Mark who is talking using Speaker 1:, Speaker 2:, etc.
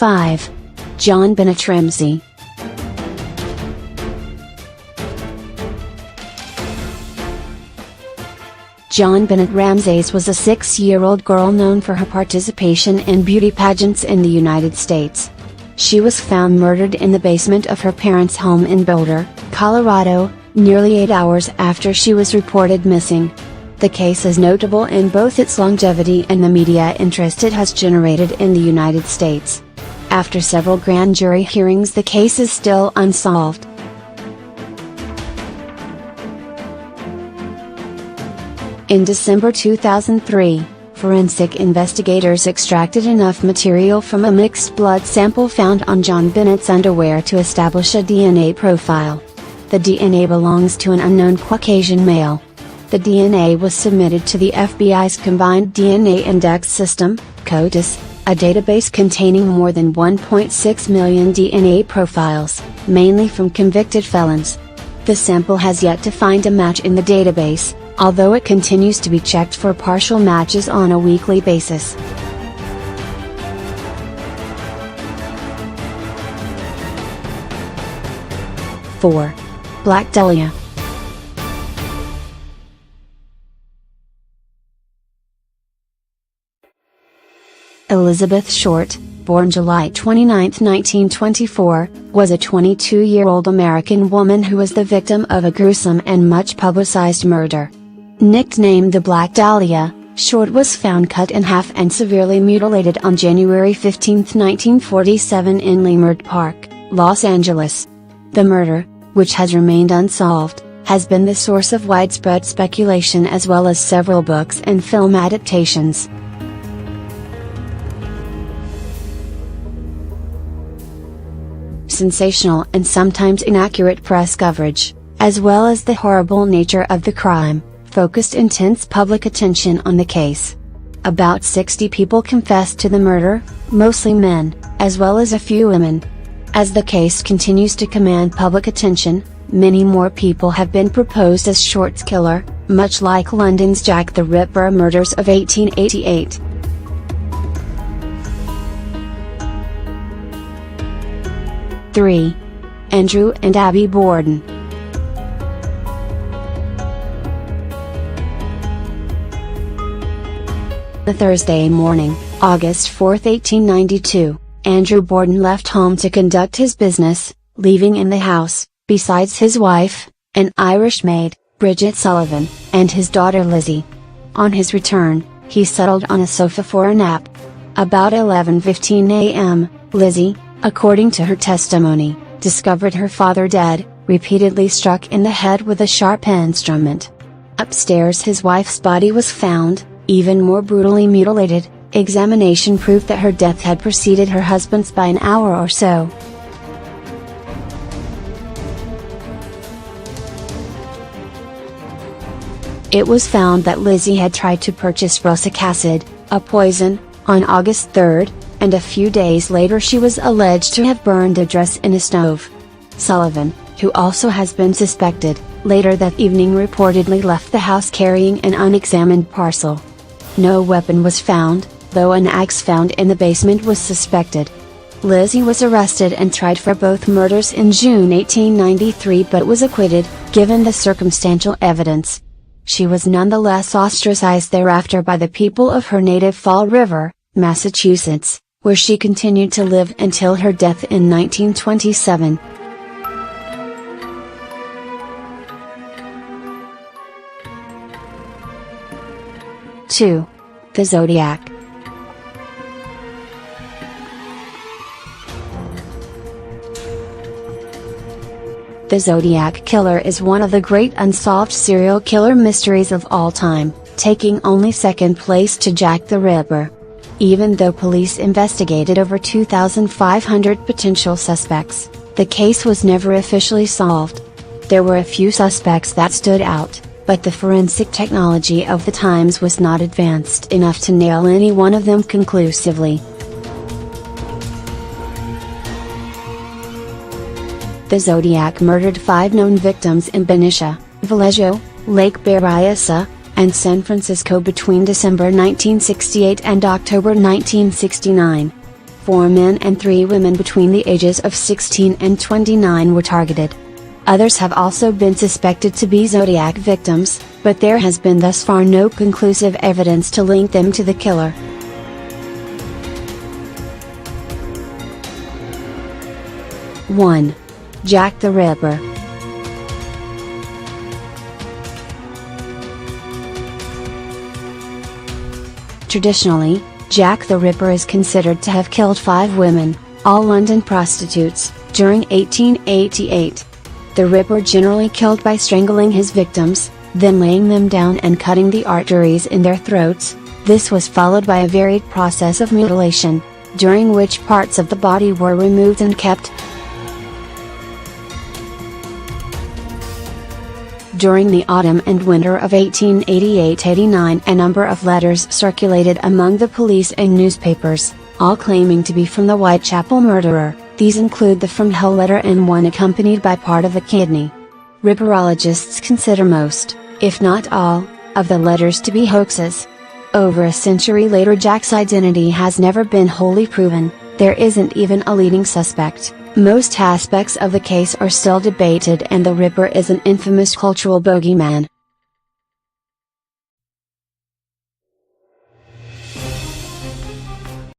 Speaker 1: 5. John Bennett Ramsey. John Bennett Ramsey was a 6-year-old girl known for her participation in beauty pageants in the United States. She was found murdered in the basement of her parents' home in Boulder, Colorado, nearly 8 hours after she was reported missing. The case is notable in both its longevity and the media interest it has generated in the United States. After several grand jury hearings, the case is still unsolved. In December 2003, forensic investigators extracted enough material from a mixed blood sample found on John Bennett's underwear to establish a DNA profile. The DNA belongs to an unknown Caucasian male. The DNA was submitted to the FBI's Combined DNA Index System, CODIS, a database containing more than 1.6 million DNA profiles, mainly from convicted felons. The sample has yet to find a match in the database, although it continues to be checked for partial matches on a weekly basis. (4) Black Dahlia. Elizabeth Short, born July 29, 1924, was a 22-year-old American woman who was the victim of a gruesome and much publicized murder. Nicknamed the Black Dahlia, Short was found cut in half and severely mutilated on January 15, 1947 in Leimert Park, Los Angeles. The murder, which has remained unsolved, has been the source of widespread speculation as well as several books and film adaptations. Sensational and sometimes inaccurate press coverage, as well as the horrible nature of the crime, focused intense public attention on the case. About 60 people confessed to the murder, mostly men, as well as a few women. As the case continues to command public attention, many more people have been proposed as Short's killer, much like London's Jack the Ripper murders of 1888. (3) Andrew and Abby Borden. The Thursday morning, August 4, 1892, Andrew Borden left home to conduct his business, leaving in the house, besides his wife, an Irish maid, Bridget Sullivan, and his daughter Lizzie. On his return, he settled on a sofa for a nap. About 11:15 a.m., Lizzie, according to her testimony, discovered her father dead, repeatedly struck in the head with a sharp instrument. Upstairs, his wife's body was found, even more brutally mutilated. Examination proved that her death had preceded her husband's by an hour or so. It was found that Lizzie had tried to purchase prussic acid, a poison, on August 3, and a few days later she was alleged to have burned a dress in a stove. Sullivan, who also has been suspected, later that evening reportedly left the house carrying an unexamined parcel. No weapon was found, though an axe found in the basement was suspected. Lizzie was arrested and tried for both murders in June 1893 but was acquitted, given the circumstantial evidence. She was nonetheless ostracized thereafter by the people of her native Fall River, Massachusetts, where she continued to live until her death in 1927. (2) The Zodiac. The Zodiac Killer is one of the great unsolved serial killer mysteries of all time, taking only second place to Jack the Ripper. Even though police investigated over 2,500 potential suspects, the case was never officially solved. There were a few suspects that stood out, but the forensic technology of the times was not advanced enough to nail any one of them conclusively. The Zodiac murdered 5 known victims in Benicia, Vallejo, Lake Berryessa, and San Francisco between December 1968 and October 1969. 4 men and 3 women between the ages of 16 and 29 were targeted. Others have also been suspected to be Zodiac victims, but there has been thus far no conclusive evidence to link them to the killer. One. Jack the Ripper. Traditionally, Jack the Ripper is considered to have killed 5 women, all London prostitutes, during 1888. The Ripper generally killed by strangling his victims, then laying them down and cutting the arteries in their throats. This was followed by a varied process of mutilation, during which parts of the body were removed and kept. During the autumn and winter of 1888-89, a number of letters circulated among the police and newspapers, all claiming to be from the Whitechapel murderer. These include the From Hell letter and one accompanied by part of a kidney. Ripperologists consider most, if not all, of the letters to be hoaxes. Over a century later, Jack's identity has never been wholly proven. There isn't even a leading suspect. Most aspects of the case are still debated, and the Ripper is an infamous cultural bogeyman.